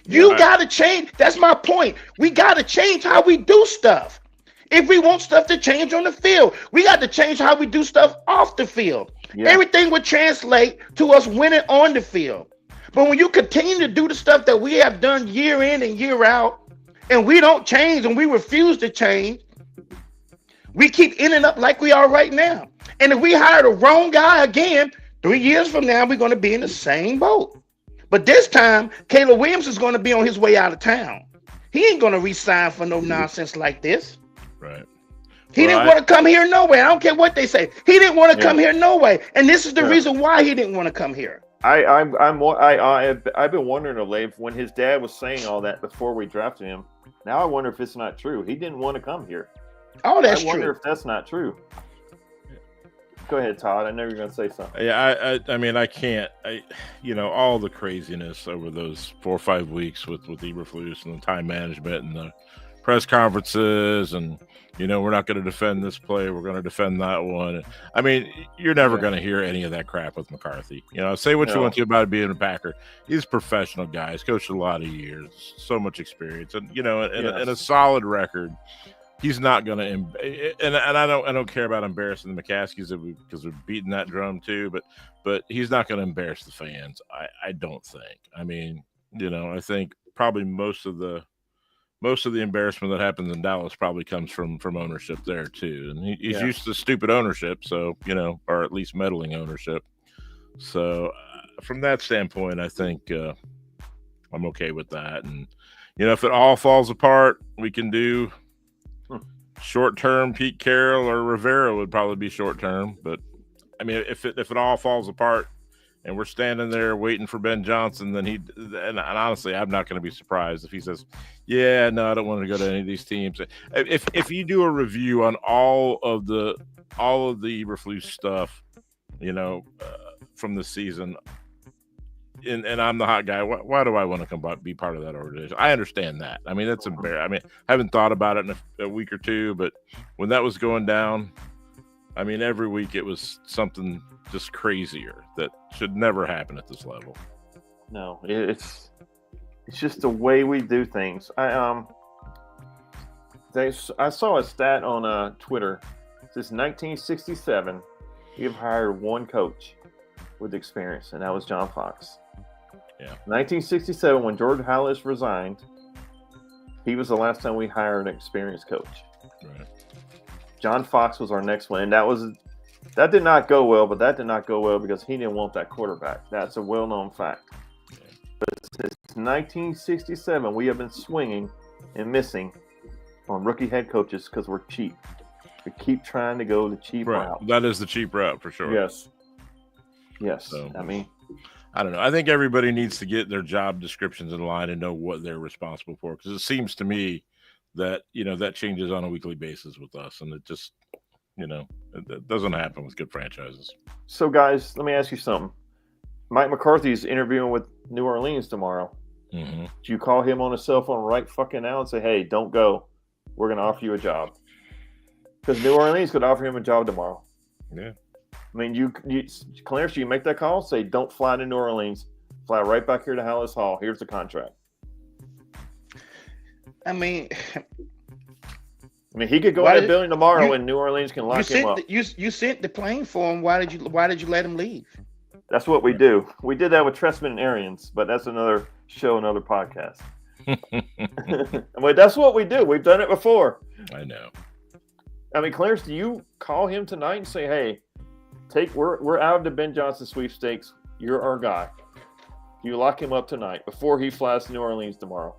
You got to change. That's my point. We got to change how we do stuff. If we want stuff to change on the field, we got to change how we do stuff off the field. Yeah. Everything would translate to us winning on the field. But when you continue to do the stuff that we have done year in and year out, and we don't change and we refuse to change, we keep ending up like we are right now. And if we hire the wrong guy again, 3 years from now, we're going to be in the same boat. But this time, Caleb Williams is going to be on his way out of town. He ain't going to re-sign for no nonsense like this. Right. He didn't want to come here no way. I don't care what they say. He didn't want to come here no way. And this is the reason why he didn't want to come here. I've been wondering of late when his dad was saying all that before we drafted him. Now I wonder if it's not true. He didn't want to come here. Oh, that's true. I wonder if that's not true. Go ahead, Todd. I know you're going to say something. Yeah, I mean, I can't. All the craziness over those 4 or 5 weeks with Eberflus and the time management and the press conferences, and we're not going to defend this play, we're going to defend that one. I mean, you're never going to hear any of that crap with McCarthy. Say what you want to about being a Packer. He's a professional guy. He's coached a lot of years, so much experience, and and a solid record. He's not going to, and I don't care about embarrassing the McCaskies because we're beating that drum too. But he's not going to embarrass the fans. I don't think. I mean, I think probably most of the embarrassment that happens in Dallas probably comes from ownership there too, and he's used to stupid ownership, so or at least meddling ownership. So from that standpoint, I think I'm okay with that. And if it all falls apart, we can do. Short-term Pete Carroll or Rivera would probably be short-term, but I mean, if it all falls apart and we're standing there waiting for Ben Johnson, then and honestly, I'm not going to be surprised if he says, "Yeah, no, I don't want to go to any of these teams." If you do a review on all of the Eberflus stuff, from the season. And I'm the hot guy. Why do I want to be part of that organization? I understand that. I mean, that's embarrassing. I mean, I haven't thought about it in a week or two, but when that was going down, I mean, every week it was something just crazier that should never happen at this level. No, it's just the way we do things. I saw a stat on Twitter. Since 1967, you've hired one coach with experience, and that was John Fox. Yeah. 1967, when George Halas resigned, he was the last time we hired an experienced coach. Right. John Fox was our next one, and that did not go well. But that did not go well because he didn't want that quarterback. That's a well-known fact. Yeah. But since 1967, we have been swinging and missing on rookie head coaches because we're cheap. We keep trying to go the cheap route. That is the cheap route for sure. Yes. So, I mean, I don't know. I think everybody needs to get their job descriptions in line and know what they're responsible for, because it seems to me that that changes on a weekly basis with us, and it just it doesn't happen with good franchises. So guys, let me ask you something. Mike McCarthy's interviewing with New Orleans tomorrow. Mm-hmm. Do you call him on his cell phone right fucking now and say, "Hey, don't go. We're going to offer you a job"? Because New Orleans could offer him a job tomorrow. Yeah. I mean, Clarence, you make that call, say, "Don't fly to New Orleans. Fly right back here to Halas Hall. Here's the contract." I mean, he could go in that building tomorrow and New Orleans can lock him up. You sent the plane for him. Why did you let him leave? That's what we do. We did that with Trestman and Arians, but that's another show, another podcast. But that's what we do. We've done it before. I know. I mean, Clarence, do you call him tonight and say, "Hey, we're out of the Ben Johnson sweepstakes. You're our guy. You lock him up tonight before he flies to New Orleans tomorrow"?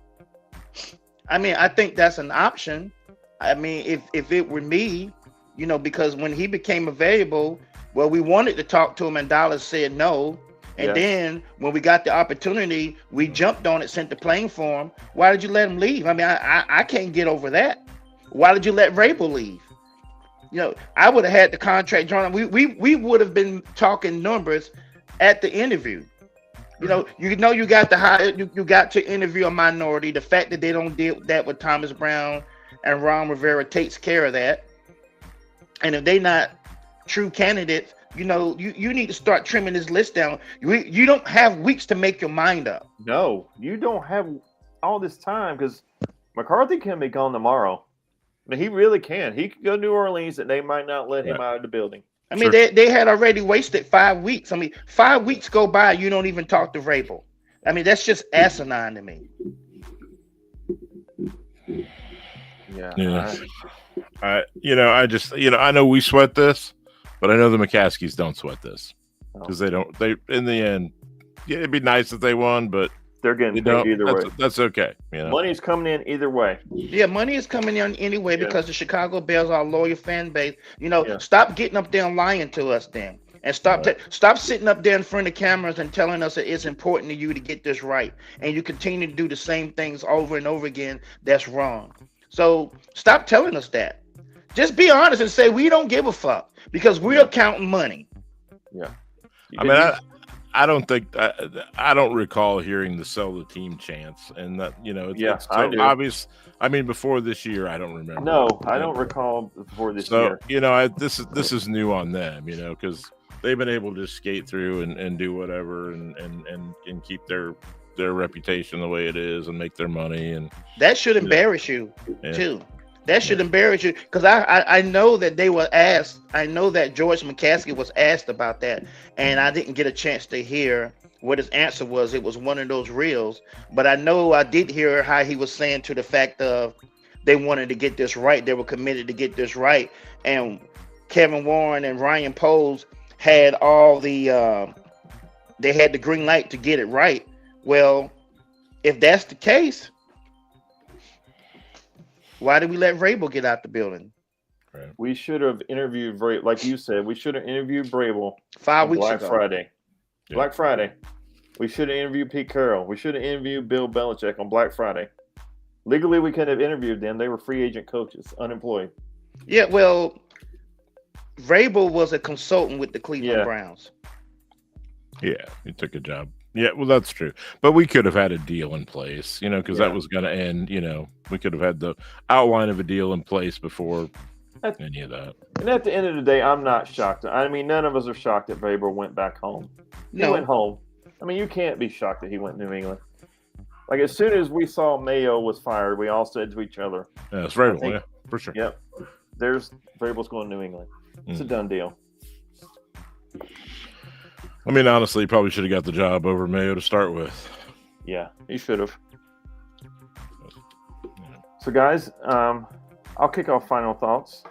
I mean, I think that's an option. I mean, if it were me, because when he became available, well, we wanted to talk to him and Dallas said no. And Yes. then when we got the opportunity, we jumped on it, sent the plane for him. Why did you let him leave? I mean, I can't get over that. Why did you let Vrabel leave? You know, I would have had the contract drawn. We would have been talking numbers at the interview. You know, you got to hire, you got to interview a minority. The fact that they don't deal that with Thomas Brown and Ron Rivera takes care of that. And if they not true candidates, you know, you need to start trimming this list down. You don't have weeks to make your mind up. No, you don't have all this time because McCarthy can be gone tomorrow. I mean, he really can. He could go to New Orleans and they might not let him out of the building. I mean, Sure. they had already wasted 5 weeks. I mean, 5 weeks go by, you don't even talk to Vrabel. I mean, that's just asinine to me. Yeah. Yeah. I know we sweat this, but I know the McCaskies don't sweat this because they don't. They in the end, yeah, it'd be nice if they won, but They're getting you paid don't. either way. That's okay. You know, Money's coming in either way. Yeah, money is coming in anyway Yeah. because the Chicago Bears are a loyal fan base. You know, Yeah. stop getting up there and lying to us then. And stop sitting up there in front of cameras and telling us that it's important to you to get this right. And you continue to do the same things over and over again. That's wrong. So stop telling us that. Just be honest and say we don't give a fuck because we're counting money. Yeah. I mean, I don't think I don't recall hearing the sell the team chance, and that it's I so do. obvious. I mean, before this year, I don't remember. No, I don't recall before this So year. this is new on them, because they've been able to skate through and do whatever and keep their reputation the way it is and make their money and That should embarrass you Yeah. too. That should embarrass you because I know that they were asked. I know that George McCaskey was asked about that, and I didn't get a chance to hear what his answer was. It was one of those reels, but I know I did hear how he was saying to the fact of they wanted to get this right. They were committed to get this right, and Kevin Warren and Ryan Poles had all the they had the green light to get it right. Well, if that's the case, why did we let Vrabel get out the building We should have interviewed Vrabel, like you said. We should have interviewed Vrabel 5 on weeks Black ago? Friday. Yeah. Black Friday. We should have interviewed Pete Carroll. We should have interviewed Bill Belichick on Black Friday. Legally, we couldn't have interviewed them. They were free agent coaches, unemployed. Yeah, well, Vrabel was a consultant with the Cleveland Yeah. Browns. yeah, he took a job. Yeah, well, that's true. But we could have had a deal in place, because Yeah. that was going to end. We could have had the outline of a deal in place before any of that. And at the end of the day, I'm not shocked. I mean, none of us are shocked that Vrabel went back home. He No, went home. I mean, you can't be shocked that he went to New England. Like, as soon as we saw Mayo was fired, we all said to each other, Yeah, it's Vrabel, think- yeah, for sure. yep, there's Vrabel's going to New England. It's a done deal. I mean, honestly, he probably should have got the job over Mayo to start with. Yeah, he should have. So, guys, I'll kick off final thoughts.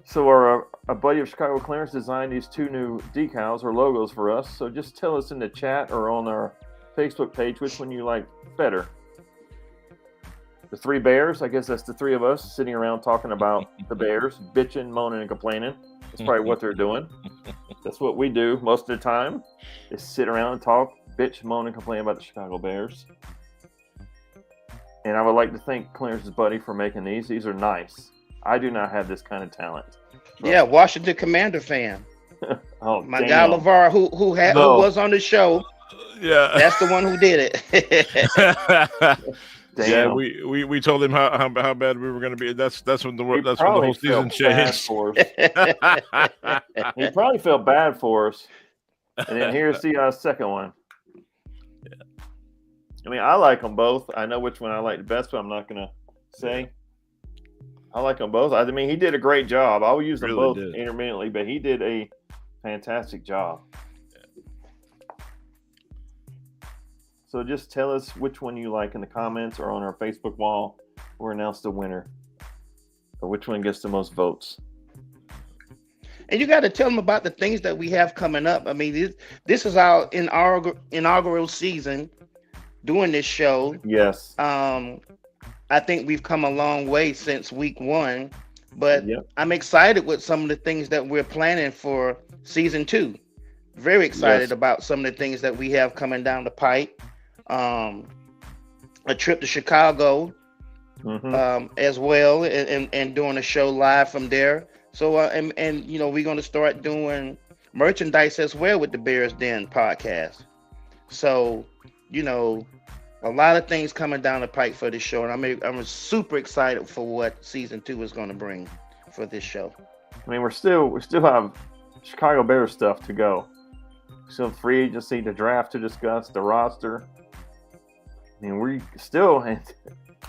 So, our buddy of Chicago Clearance designed these 2 new decals or logos for us. So, just tell us in the chat or on our Facebook page which one you like better. The 3 Bears, I guess that's the 3 of us sitting around talking about the Bears, bitching, moaning, and complaining. That's probably what they're doing. That's what we do most of the time, is sit around and talk, bitch, moan, and complain about the Chicago Bears. And I would like to thank Clarence's buddy for making these. These are nice. I do not have this kind of talent. yeah, Washington Commander fan. Oh, My damn. guy LeVar, who No. was on the show, Yeah. that's the one who did it. Yeah, Damn. we told him how bad we were going to be. That's when He the probably whole season felt bad changed. for us. He probably felt bad for us. And then here's the second one. I mean, I like them both. I know which one I like the best, but I'm not going to say. I like them both. I mean, he did a great job. I will use them Really both did. intermittently, but he did a fantastic job. So just tell us which one you like in the comments or on our Facebook wall. We'll announce the winner. Or which one gets the most votes. And you got to tell them about the things that we have coming up. I mean, this is our inaugural season doing this show. Yes. I think we've come a long way since week 1, but Yep. I'm excited with some of the things that we're planning for season 2. Very excited Yes. about some of the things that we have coming down the pipe. A trip to Chicago as well, and doing a show live from there. So and you know, we're going to start doing merchandise as well with the Bears Den podcast. So, you know, a lot of things coming down the pipe for this show, and I'm super excited for what season 2 is going to bring for this show. I mean, we still have Chicago Bears stuff to go. Still free agency, the draft to discuss, the roster. I mean, we're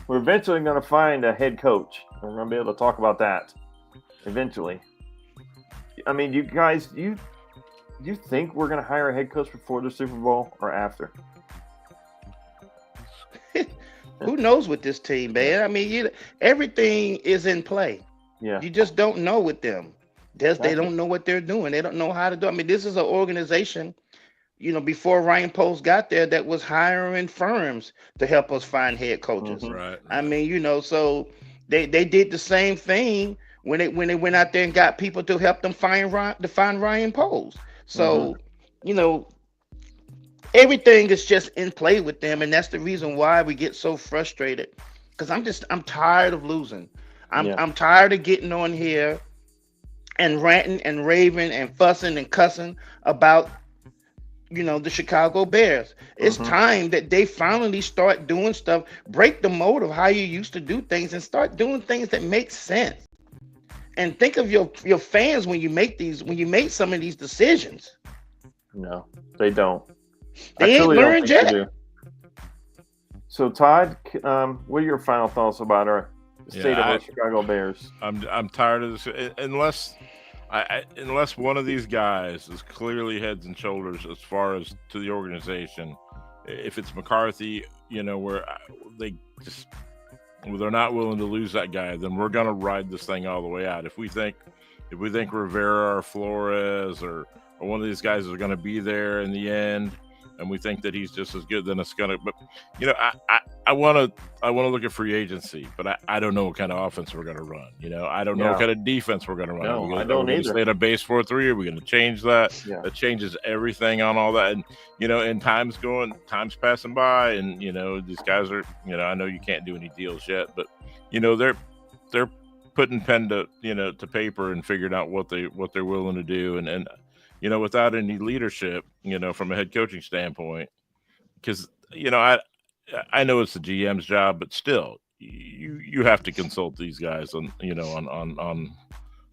eventually going to find a head coach, and we're going to be able to talk about that eventually. I mean, you guys, you think we're going to hire a head coach before the Super Bowl or after? Who knows with this team, man? I mean, everything is in play. Yeah. You just don't know with them. They don't know what they're doing. They don't know how to do it. I mean, this is an organization, you know, before Ryan Post got there, that was hiring firms to help us find head coaches. Right. I mean, you know, so they did the same thing when they went out there and got people to help them find Ryan Post. So, you know, everything is just in play with them, and that's the reason why we get so frustrated. Because I'm tired of losing. I'm tired of getting on here and ranting and raving and fussing and cussing about, you know, the Chicago Bears. It's time that they finally start doing stuff, break the mold of how you used to do things, and start doing things that make sense. And think of your fans when you make some of these decisions. No, they don't. They ain't learned yet. They do. So, Todd, what are your final thoughts about the state of our Chicago Bears? I'm tired of this. Unless one of these guys is clearly heads and shoulders as far as to the organization, if it's McCarthy, you know, where they're not willing to lose that guy, then we're gonna ride this thing all the way out. If we think Rivera or Flores or one of these guys are gonna be there in the end, and we think that he's just as good, then it's gonna. But you know, I want to look at free agency, but I don't know what kind of offense we're gonna run. You know, I don't know what kind of defense we're gonna run. No, I don't either. Stay at a base 4-3. Are we gonna change that? Yeah. That changes everything on all that. And you know, and time's passing by, and you know, these guys are. You know, I know you can't do any deals yet, but you know, they're putting pen to paper and figuring out what they're willing to do, and you know, without any leadership, you know, from a head coaching standpoint, because you know, I know it's the GM's job, but still, you have to consult these guys on, you know,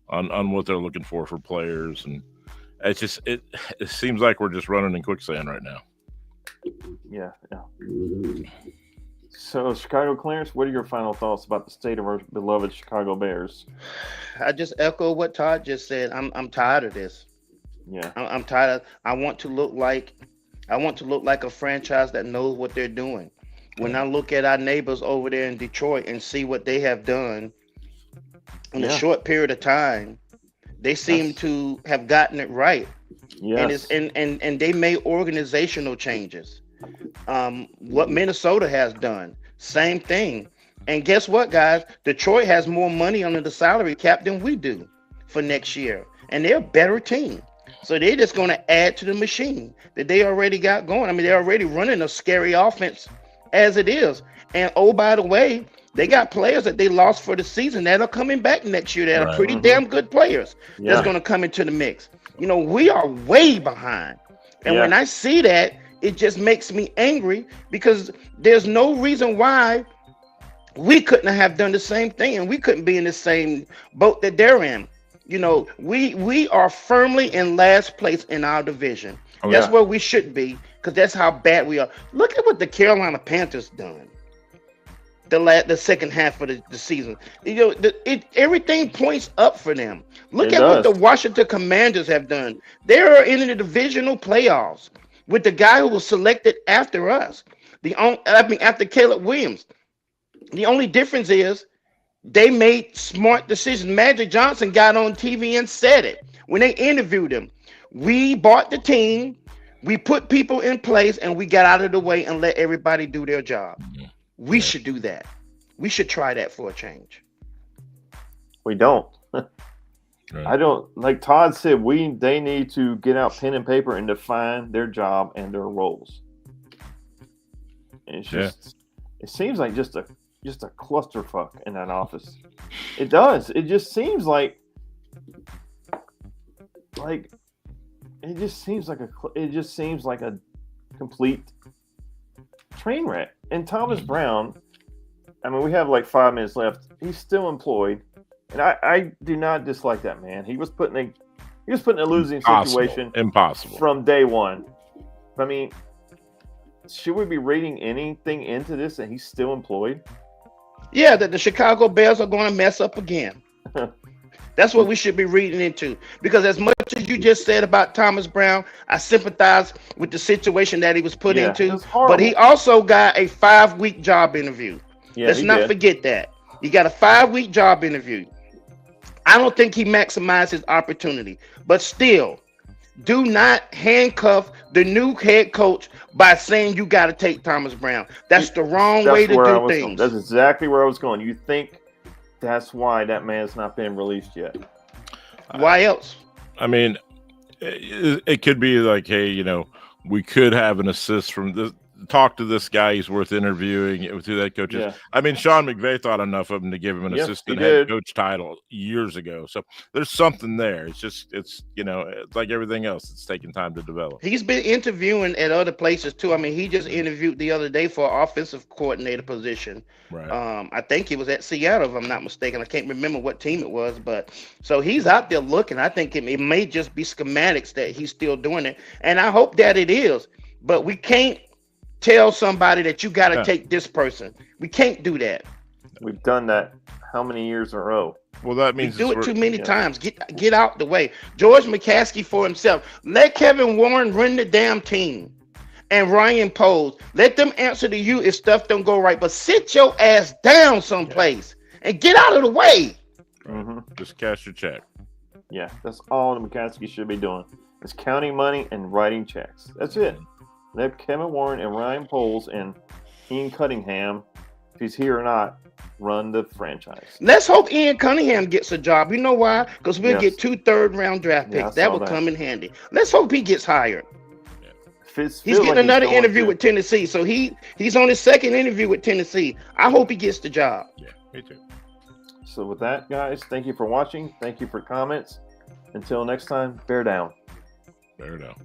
on what they're looking for players, and it's just it seems like we're just running in quicksand right now. Yeah. So, Chicago Clarence, what are your final thoughts about the state of our beloved Chicago Bears? I just echo what Todd just said. I'm tired of this. Yeah, I'm tired of. I want to look like a franchise that knows what they're doing. When I look at our neighbors over there in Detroit and see what they have done in a short period of time, they seem to have gotten it right. Yes. And they made organizational changes. What Minnesota has done, same thing. And guess what, guys? Detroit has more money under the salary cap than we do for next year, and they're a better team. So they're just going to add to the machine that they already got going. I mean, they're already running a scary offense as it is. And oh, by the way, they got players that they lost for the season that are coming back next year that are pretty damn good players that's going to come into the mix. You know, we are way behind. And when I see that, it just makes me angry, because there's no reason why we couldn't have done the same thing, and we couldn't be in the same boat that they're in. You know, we are firmly in last place in our division. That's where we should be, because that's how bad we are. Look at what the Carolina Panthers done the second half of the season. You know, everything points up for them. Look at what the Washington Commanders have done. They're in the divisional playoffs with the guy who was selected after us. After Caleb Williams. The only difference is they made smart decisions. Magic Johnson got on TV and said it when they interviewed him. We bought the team, we put people in place, and we got out of the way and let everybody do their job. We should do that. We should try that for a change. We don't. Right. I don't, like Todd said, they need to get out pen and paper and define their job and their roles. And it's just, it seems like just a clusterfuck in that office. It does. It just seems like it just seems like a complete train wreck. And Thomas Brown, I mean, we have like 5 minutes left. He's still employed, and I do not dislike that man. He was put in a losing situation, impossible from day one. I mean, should we be reading anything into this that he's still employed? Yeah, that the Chicago Bears are going to mess up again. That's what we should be reading into. Because as much as you just said about Thomas Brown, I sympathize with the situation that he was put into. But he also got a 5-week job interview. Yeah, Let's not forget that. He got a 5-week job interview. I don't think he maximized his opportunity. But still, do not handcuff the new head coach by saying you got to take Thomas Brown. That's the wrong way to do things. That's exactly where I was going. You think that's why that man's not been released yet? Why else? I mean, it could be like, hey, you know, we could have an assist from this. Talk to this guy. He's worth interviewing with who that coach is. Yeah. I mean, Sean McVay thought enough of him to give him an assistant head coach title years ago. So there's something there. It's you know, it's like everything else. It's taking time to develop. He's been interviewing at other places too. I mean, he just interviewed the other day for an offensive coordinator position. Right. I think he was at Seattle, if I'm not mistaken. I can't remember what team it was, but so he's out there looking. I think it may just be schematics that he's still doing it, and I hope that it is. But we can't tell somebody that you got to take this person. We can't do that. We've done that how many years in a row? Well, that means do it too many times. Get out the way. George McCaskey for himself. Let Kevin Warren run the damn team. And Ryan Poles. Let them answer to you if stuff don't go right. But sit your ass down someplace and get out of the way. Mm-hmm. Just cash your check. Yeah, that's all the McCaskey should be doing. It's counting money and writing checks. That's it. Let Kevin Warren and Ryan Poles and Ian Cunningham, if he's here or not, run the franchise. Let's hope Ian Cunningham gets a job. You know why? Because we'll get 2 third-round draft picks. That would come in handy. Let's hope he gets hired. He's getting another interview with Tennessee. So he's on his 2nd interview with Tennessee. I hope he gets the job. Yeah, me too. So with that, guys, thank you for watching. Thank you for comments. Until next time, bear down. Bear down.